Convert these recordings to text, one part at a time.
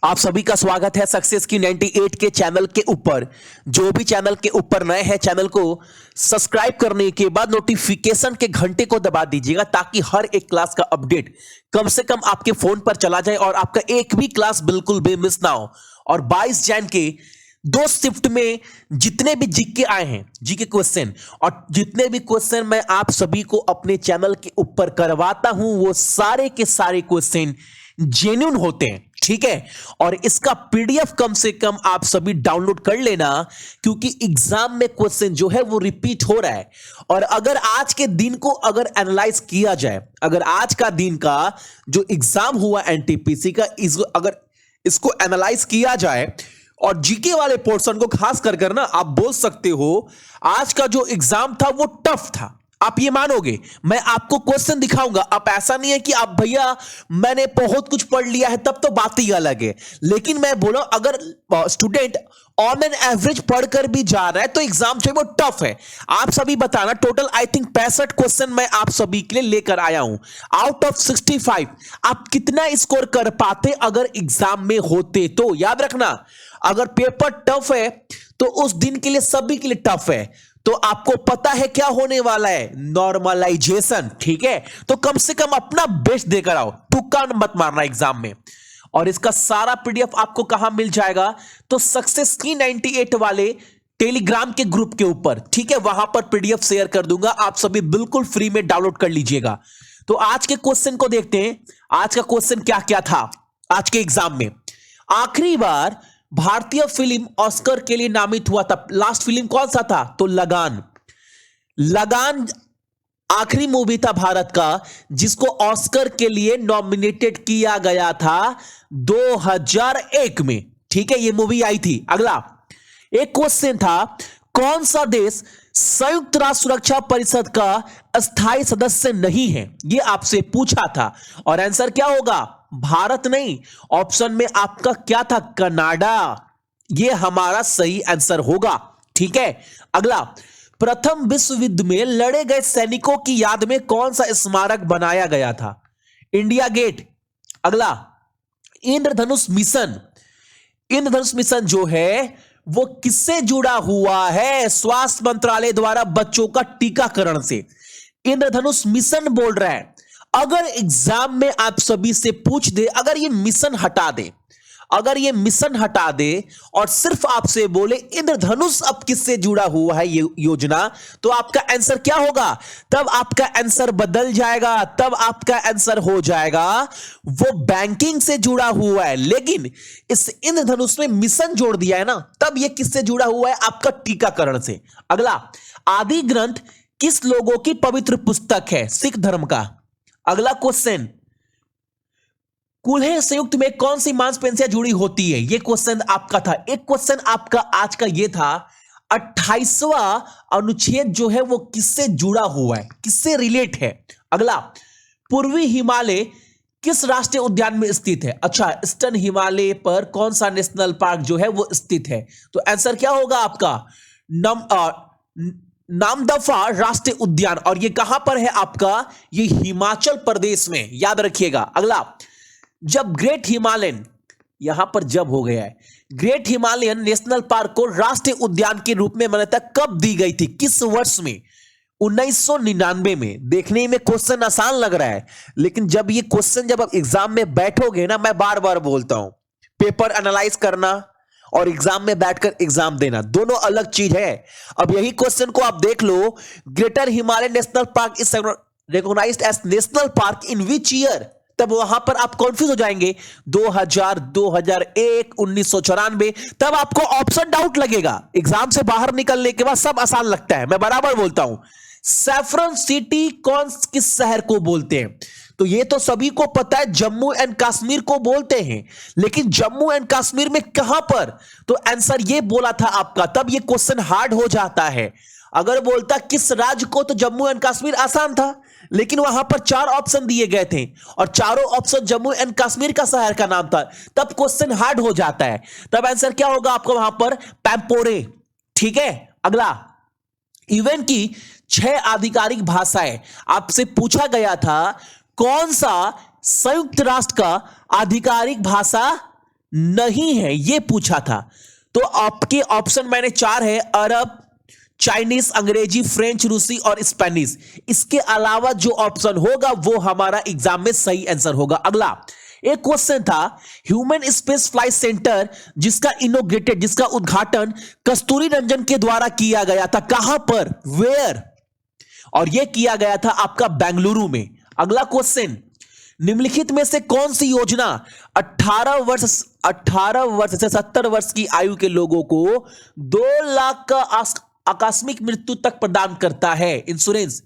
आप सभी का स्वागत है सक्सेस की 98 के चैनल के ऊपर। जो भी चैनल के ऊपर नए हैं, चैनल को सब्सक्राइब करने के बाद नोटिफिकेशन के घंटे को दबा दीजिएगा ताकि हर एक क्लास का अपडेट कम से कम आपके फोन पर चला जाए और आपका एक भी क्लास बिल्कुल भी मिस ना हो। और 22 जैन के दो शिफ्ट में जितने भी जीके आए हैं, जीके क्वेश्चन और जितने भी क्वेश्चन मैं आप सभी को अपने चैनल के ऊपर करवाता हूं, वो सारे के सारे क्वेश्चन जेन्युइन होते हैं, ठीक है। और इसका पीडीएफ कम से कम आप सभी डाउनलोड कर लेना, क्योंकि एग्जाम में क्वेश्चन जो है वो रिपीट हो रहा है। और अगर आज के दिन को अगर एनालाइज किया जाए, अगर आज का दिन का जो एग्जाम हुआ एनटीपीसी का, अगर इसको एनालाइज किया जाए और जीके वाले पोर्शन को खास कर ना, आप बोल सकते हो आज का जो एग्जाम था वो टफ था। आप ये मानोगे, मैं आपको क्वेश्चन दिखाऊंगा। अब ऐसा नहीं है कि आप भैया मैंने बहुत कुछ पढ़ लिया है, तब तो बात ही अलग है। लेकिन मैं बोला अगर स्टूडेंट ऑन एन एवरेज पढ़कर भी जा रहा है तो एग्जाम जो है वो टफ है। आप सभी बताना, टोटल आई थिंक 65 क्वेश्चन मैं आप सभी के लिए लेकर आया हूं। आउट ऑफ 65 आप कितना स्कोर कर पाते अगर एग्जाम में होते? तो याद रखना, अगर पेपर टफ है तो उस दिन के लिए सभी के लिए टफ है। तो आपको पता है क्या होने वाला है, नॉर्मलाइजेशन, ठीक है। तो कम से कम अपना बेस्ट देकर आओ, तुक्का मत मारना एग्जाम में। और इसका सारा पीडीएफ आपको कहां मिल जाएगा? तो सक्सेस की 98 वाले टेलीग्राम के ग्रुप के ऊपर, ठीक है, वहां पर पीडीएफ शेयर कर दूंगा, आप सभी बिल्कुल फ्री में डाउनलोड कर लीजिएगा। तो आज के क्वेश्चन को देखते हैं। आज का क्वेश्चन क्या क्या था आज के एग्जाम में। आखिरी बार भारतीय फिल्म ऑस्कर के लिए नामित हुआ था, लास्ट फिल्म कौन सा था? तो लगान। लगान आखिरी मूवी था भारत का जिसको ऑस्कर के लिए नॉमिनेटेड किया गया था 2001 में, ठीक है, ये मूवी आई थी। अगला एक क्वेश्चन था, कौन सा देश संयुक्त राष्ट्र सुरक्षा परिषद का अस्थायी सदस्य नहीं है? ये आपसे पूछा था और आंसर क्या होगा? भारत नहीं, ऑप्शन में आपका क्या था? कनाडा। ये हमारा सही आंसर होगा, ठीक है। अगला, प्रथम विश्व युद्ध में लड़े गए सैनिकों की याद में कौन सा स्मारक बनाया गया था? India Gate. अगला, इंद्रधनुष मिशन। इंद्रधनुष मिशन जो है वो किससे जुड़ा हुआ है? स्वास्थ्य मंत्रालय द्वारा बच्चों का टीकाकरण से। इंद्रधनुष मिशन बोल रहा है। अगर एग्जाम में आप सभी से पूछ दे, अगर ये मिशन हटा दे, अगर ये मिशन हटा दे और सिर्फ आपसे बोले इंद्रधनुष अब किससे जुड़ा हुआ है ये योजना, तो आपका आंसर क्या होगा? तब आपका आंसर बदल जाएगा, तब आपका आंसर हो जाएगा वो बैंकिंग से जुड़ा हुआ है। लेकिन इस इंद्रधनुष में मिशन जोड़ दिया है ना, तब ये किससे जुड़ा हुआ है? आपका टीकाकरण से। अगला, आदि ग्रंथ किस लोगों की पवित्र पुस्तक है? सिख धर्म का। अगला क्वेश्चन, कूल्हे संयुक्त में कौन सी मांसपेशियां जुड़ी होती है? यह क्वेश्चन आपका था। एक क्वेश्चन आपका आज का यह था, 28वां अनुच्छेद जो है वो किससे जुड़ा हुआ है, किससे रिलेट है? अगला, पूर्वी हिमालय किस राष्ट्रीय उद्यान में स्थित है? अच्छा, ईस्टर्न हिमालय पर कौन सा नेशनल पार्क जो है वो स्थित है? तो आंसर क्या होगा आपका? नामदफा राष्ट्रीय उद्यान। और ये कहां पर है आपका? ये हिमाचल प्रदेश में, याद रखिएगा। अगला, जब ग्रेट हिमालयन, यहां पर जब हो गया है, ग्रेट हिमालयन नेशनल पार्क को राष्ट्रीय उद्यान के रूप में मान्यता कब दी गई थी? किस वर्ष में? 1999 में। देखने में क्वेश्चन आसान लग रहा है, लेकिन जब ये क्वेश्चन जब आप एग्जाम में बैठोगे ना, मैं बार बार बोलता हूं, पेपर एनालाइज करना और एग्जाम में बैठकर एग्जाम देना दोनों अलग चीज है। अब यही क्वेश्चन को आप देख लो, Greater Himalayan National Park is recognised as national park in which year? तब वहां पर आप कंफ्यूज हो जाएंगे, 2000, 2001, 1994। तब आपको ऑप्शन डाउट लगेगा। एग्जाम से बाहर निकलने के बाद सब आसान लगता है, मैं बराबर बोलता हूं। सैफरन सिटी कौन किस शहर को बोलते हैं? तो ये तो सभी को पता है, जम्मू एंड कश्मीर को बोलते हैं। लेकिन जम्मू एंड कश्मीर में कहां पर? तो आंसर ये बोला था आपका, तब ये क्वेश्चन हार्ड हो जाता है। अगर बोलता किस राज्य को, तो जम्मू एंड कश्मीर आसान था, लेकिन वहां पर 4 ऑप्शन दिए गए थे और चारों ऑप्शन जम्मू एंड कश्मीर का शहर का नाम था, तब क्वेश्चन हार्ड हो जाता है। तब आंसर क्या होगा आपको वहां पर? पैम्पोरे, ठीक है। अगला, यूएन की 6 आधिकारिक भाषाएं आपसे पूछा गया था, कौन सा संयुक्त राष्ट्र का आधिकारिक भाषा नहीं है ये पूछा था। तो आपके ऑप्शन मैंने चार है, अरब, चाइनीज, अंग्रेजी, फ्रेंच, रूसी और स्पेनिश। इसके अलावा जो ऑप्शन होगा वो हमारा एग्जाम में सही आंसर होगा। अगला एक क्वेश्चन था, ह्यूमन स्पेस फ्लाइट सेंटर जिसका इनोग्रेटेड, जिसका उद्घाटन कस्तूरी रंजन के द्वारा किया गया था, कहां पर, वेयर, और यह किया गया था आपका बेंगलुरु में। अगला क्वेश्चन, निम्नलिखित में से कौन सी योजना 18 वर्ष से 70 वर्ष की आयु के लोगों को 2 लाख का आकस्मिक मृत्यु तक प्रदान करता है इंश्योरेंस,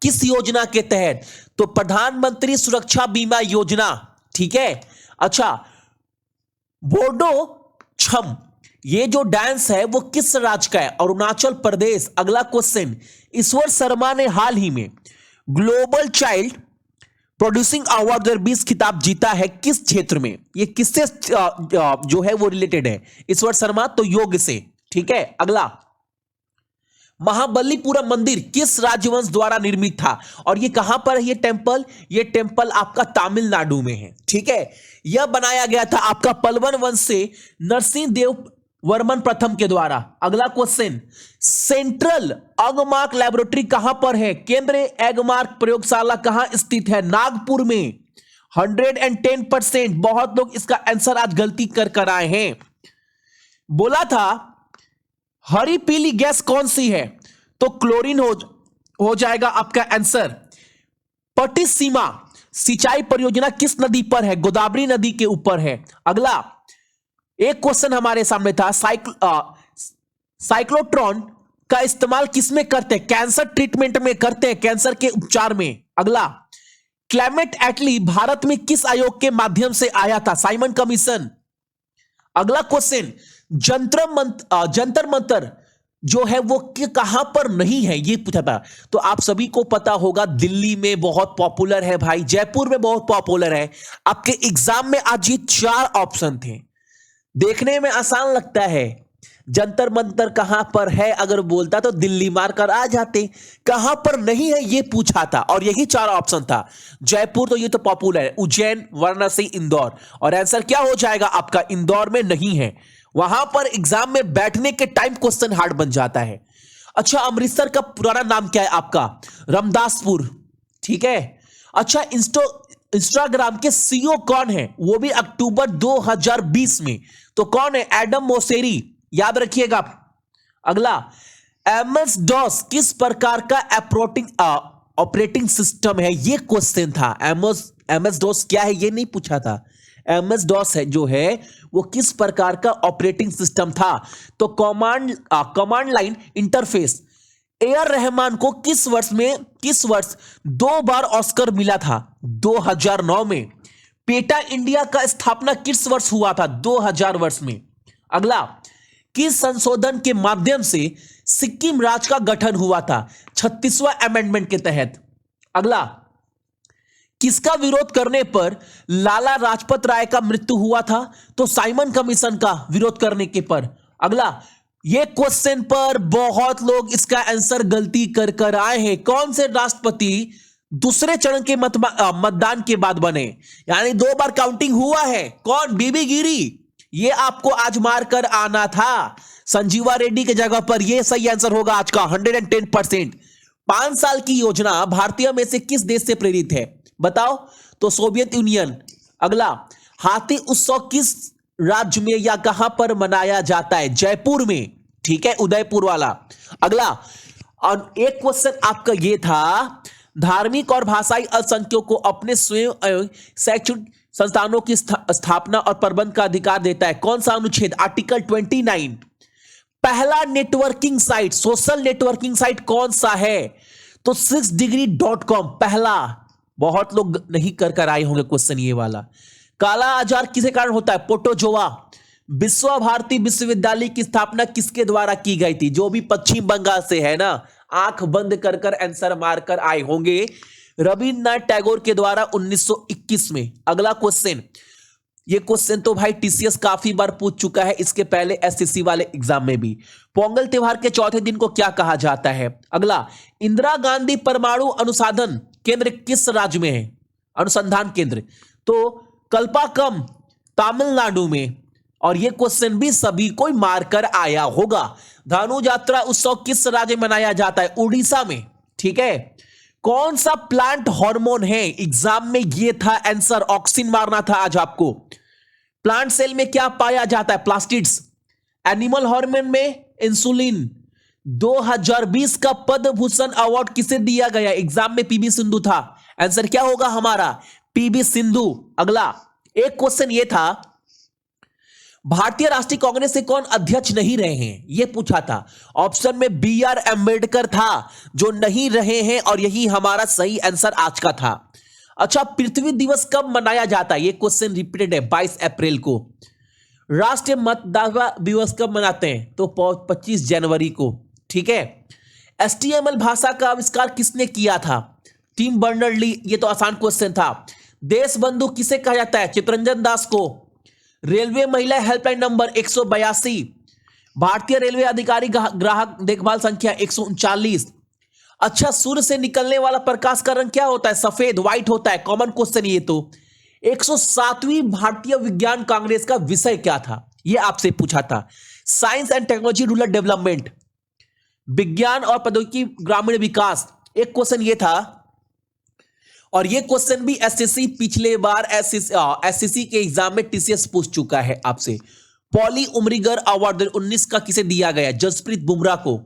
किस योजना के तहत? तो प्रधानमंत्री सुरक्षा बीमा योजना। ठीक है। अच्छा, बोडो छम, ये जो डांस है वो किस राज्य का है? अरुणाचल प्रदेश। अगला क्वेश्चन, ईश्वर शर्मा ने हाल ही में ग्लोबल चाइल्ड प्रोड्यूसिंग अवार्ड 2020 खिताब जीता है, किस क्षेत्र में? ये किससे जो है वो रिलेटेड है? ईश्वर शर्मा, तो योग से। ठीक है। अगला, महाबलीपुरम मंदिर किस राजवंश द्वारा निर्मित था और ये कहां पर है ये टेंपल? ये टेंपल आपका तमिलनाडु में है। ठीक है। यह बनाया गया था आपका पल्लवन वंश से नरसिंह देव वर्मन प्रथम के द्वारा। अगला क्वेश्चन, सेंट्रल एगमार्क लेबोरेटरी कहां पर है? केंद्रीय एगमार्क प्रयोगशाला कहां स्थित है? नागपुर में। 110%। बहुत लोग इसका आंसर आज गलती कर आए हैं। बोला था हरी पीली गैस कौन सी है? तो क्लोरीन हो जाएगा आपका आंसर। पट्टिसीमा सिंचाई परियोजना किस नदी पर है? गोदावरी नदी के ऊपर है। अगला एक क्वेश्चन हमारे सामने था, साइक्लोट्रॉन का इस्तेमाल किसमें करते हैं? कैंसर ट्रीटमेंट में करते हैं, कैंसर के उपचार में। अगला, क्लेमेंट एटली भारत में किस आयोग के माध्यम से आया था? Simon commission. अगला क्वेश्चन, जंतर मंतर जो है वो कहां पर नहीं है ये पूछा था। तो आप सभी को पता होगा दिल्ली में बहुत पॉपुलर है भाई, जयपुर में बहुत पॉपुलर है। आपके एग्जाम में आज ये 4 ऑप्शन थे, देखने में आसान लगता है। जंतर मंतर कहां पर है अगर बोलता तो दिल्ली मारकर आ जाते, कहां पर नहीं है ये पूछा था और यही 4 ऑप्शन था। जयपुर तो ये तो पॉपुलर है, उज्जैन, वाराणसी, इंदौर, और आंसर क्या हो जाएगा आपका? इंदौर में नहीं है। वहां पर एग्जाम में बैठने के टाइम क्वेश्चन हार्ड बन जाता है। अच्छा, अमृतसर का पुराना नाम क्या है आपका? रामदासपुर। ठीक है। अच्छा, इंस्टाग्राम के सीईओ कौन है? वो भी अक्टूबर 2020 में। तो कौन है? एडम मोसेरी, याद रखिएगा। अगला, एमएस डॉस किस प्रकार का ऑपरेटिंग सिस्टम है? ये क्वेश्चन था। एमएस डॉस क्या है ये नहीं पूछा था। एमएस डॉस है जो है वो किस प्रकार का ऑपरेटिंग सिस्टम था? तो command line interface. AR Rahman को किस वर्ष 2 बार ऑस्कर मिला था? 2009 में। पेटा इंडिया का स्थापना किस वर्ष हुआ था? 2000 वर्ष में। अगला, किस संशोधन के माध्यम से सिक्किम राज्य का गठन हुआ था? 36वां अमेंडमेंट के तहत। अगला, किसका विरोध करने पर लाला लाजपत राय का मृत्यु हुआ था? तो साइमन कमीशन का विरोध करने के पर। अगला, ये क्वेश्चन पर बहुत लोग इसका आंसर गलती कर आए हैं। कौन से राष्ट्रपति दूसरे चरण के मतदान के बाद बने? यानी 2 बार काउंटिंग हुआ है। कौन? बीबी गिरी। ये आपको आज मारकर आना था संजीवा रेड्डी के जगह पर। यह सही आंसर होगा आज का 110%। 5 साल की योजना भारतीय में से किस देश से प्रेरित है? बताओ। तो सोवियत यूनियन। अगला, हाथी उत्सव किस राज्य में या कहां पर मनाया जाता है? जयपुर में। ठीक है, उदयपुर वाला। अगला, और एक क्वेश्चन आपका ये था, धार्मिक और भाषाई अल्पसंख्यकों को अपने स्वयं शैक्षणिक संस्थानों की स्थापना और प्रबंध का अधिकार देता है। कौन सा अनुच्छेद? आर्टिकल 29। पहला networking site, social networking site कौन सा है? तो 6degree.com पहला। बहुत लोग नहीं कर आए होंगे क्वेश्चन ये वाला। काला आजार किसके कारण होता है? प्रोटोजोआ। विश्व भारती विश्वविद्यालय की स्थापना किसके द्वारा की गई थी? जो भी पश्चिम बंगाल से है ना, आंख बंद कर आंसर मारकर आए होंगे। रविन्द्रनाथ टैगोर के द्वारा 1921 में। अगला क्वेश्चन, ये क्वेश्चन तो भाई टीसीएस काफी बार पूछ चुका है, इसके पहले एसएससी वाले एग्जाम में भी। पोंगल त्योहार के चौथे दिन को क्या कहा जाता है? अगला, इंदिरा गांधी परमाणु अनुसंधान केंद्र किस राज्य में है? अनुसंधान केंद्र। तो कल्पाकम तमिलनाडु में, और यह क्वेश्चन भी सभी को मारकर आया होगा। धनु यात्रा उत्सव किस राज्य में मनाया जाता है? उड़ीसा में। ठीक है। कौन सा प्लांट हार्मोन है? एग्जाम में यह था आंसर, ऑक्सिन मारना था आज आपको। प्लांट सेल में क्या पाया जाता है? प्लास्टिड्स। एनिमल हार्मोन में इंसुलिन। 2020 का पद्म भूषण अवार्ड किसे दिया गया? एग्जाम में पीवी सिंधु था। आंसर क्या होगा हमारा? पीवी सिंधु। अगला एक क्वेश्चन यह था, भारतीय राष्ट्रीय कांग्रेस से कौन अध्यक्ष नहीं रहे हैं? यह पूछा था। ऑप्शन में बी आर अंबेडकर था, जो नहीं रहे हैं, और यही हमारा सही आंसर आज का था। अच्छा, पृथ्वी दिवस कब मनाया जाता है? यह क्वेश्चन रिपीटेड है। 22 अप्रैल को। राष्ट्रीय मतदाता दिवस कब मनाते हैं? तो 25 जनवरी को। ठीक है। HTML भाषा का आविष्कार किसने किया था? Tim Berners Lee. ये तो आसान क्वेश्चन था। देश बंधु किसे कहा जाता है? चित्तरंजन दास को। रेलवे महिला हेल्पलाइन नंबर 182। भारतीय रेलवे अधिकारी ग्राहक देखभाल संख्या 139। अच्छा, सूर्य से निकलने वाला प्रकाश का रंग क्या होता है? सफेद, व्हाइट होता है। कॉमन क्वेश्चन ये तो। 107वीं भारतीय विज्ञान कांग्रेस का विषय क्या था? यह आपसे पूछा था। Science and technology, rural development, विज्ञान और प्रौद्योगिकी, ग्रामीण विकास। एक क्वेश्चन ये था, और ये क्वेश्चन भी एसएससी पिछले बार एसएससी के एग्जाम में टीसीएस पूछ चुका है आपसे। पॉली उमरीगर अवार्ड 2019 का किसे दिया गया? जसप्रीत बुमराह को।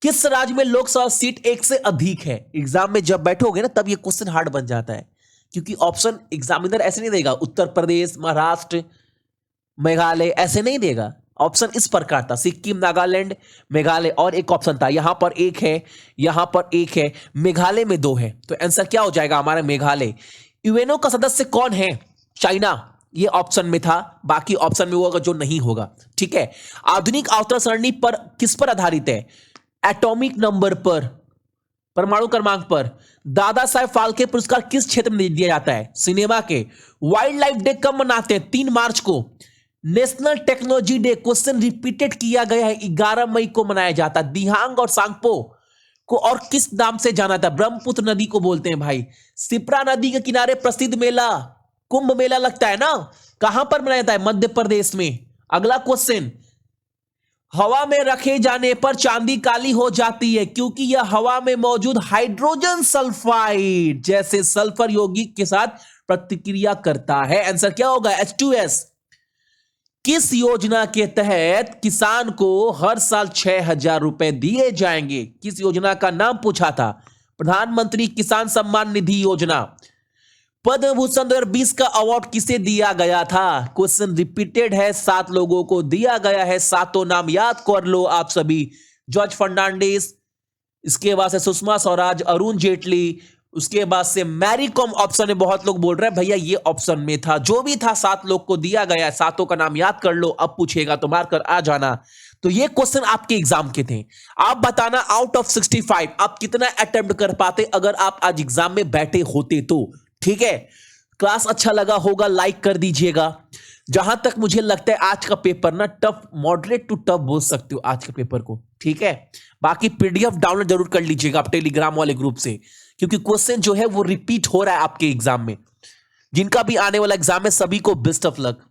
किस राज्य में लोकसभा सीट एक से अधिक है? एग्जाम में जब बैठोगे ना तब ये क्वेश्चन हार्ड बन जाता है, क्योंकि ऑप्शन एग्जामिनर ऐसे नहीं देगा, उत्तर प्रदेश, महाराष्ट्र, मेघालय ऐसे नहीं देगा। ऑप्शन इस प्रकार था, सिक्किम, नागालैंड, मेघालय, और एक ऑप्शन था यहां पर एक है, यहां पर एक है, मेघालय में 2 है। तो आंसर क्या हो जाएगा हमारा? मेघालय। यूएनओ का सदस्य कौन है? चाइना। ये ऑप्शन में था, बाकी ऑप्शन में वो होगा जो नहीं होगा। ठीक है। आधुनिक अवतरण सरणी पर किस पर आधारित है? एटॉमिक नंबर पर, परमाणु क्रमांक पर। दादा साहेब फाल्के पुरस्कार किस क्षेत्र में दिया जाता है? सिनेमा के। वाइल्ड लाइफ डे कब मनाते हैं? 3 मार्च को। National technology day question repeated किया गया है, 11 मई को मनाया जाता है। दिहांग और सांगपो को और किस नाम से जाना था? ब्रह्मपुत्र नदी को बोलते हैं भाई। शिप्रा नदी के किनारे प्रसिद्ध मेला कुंभ मेला लगता है ना, कहां पर मनाया जाता है? मध्य प्रदेश में। अगला क्वेश्चन, हवा में रखे जाने पर चांदी काली हो जाती है क्योंकि यह हवा में मौजूद हाइड्रोजन सल्फाइड जैसे सल्फर यौगिक के साथ प्रतिक्रिया करता है। आंसर क्या होगा? H2S। किस योजना के तहत किसान को हर साल 6,000 रुपए दिए जाएंगे? किस योजना का नाम पूछा था? प्रधानमंत्री किसान सम्मान निधि योजना। पद्म भूषण 2020 का अवार्ड किसे दिया गया था? क्वेश्चन रिपीटेड है, 7 लोगों को दिया गया है। 7 नाम याद कर लो आप सभी। जॉर्ज फर्नांडिस, इसके बाद से सुषमा स्वराज, अरुण जेटली, उसके बाद से मैरी कॉम। ऑप्शन में बहुत लोग बोल रहे हैं भैया ये ऑप्शन में था, जो भी था 7 लोग को दिया गया। 7 का नाम याद कर लो, अब पूछेगा तो मार कर आ जाना। तो ये क्वेश्चन आपके एग्जाम के थे। आप बताना आउट ऑफ 65 आप कितना अटेम्प्ट कर पाते अगर आप आज एग्जाम में बैठे होते तो। ठीक है। क्लास अच्छा लगा होगा, लाइक कर दीजिएगा। जहां तक मुझे लगता है आज का पेपर ना टफ, मॉडरेट टू टफ बोल सकते हो आज के पेपर को। ठीक है। बाकी पीडीएफ डाउनलोड जरूर कर लीजिएगा आप टेलीग्राम वाले ग्रुप से, क्योंकि क्वेश्चन जो है वो रिपीट हो रहा है आपके एग्जाम में। जिनका भी आने वाला एग्जाम है सभी को बेस्ट ऑफ लक।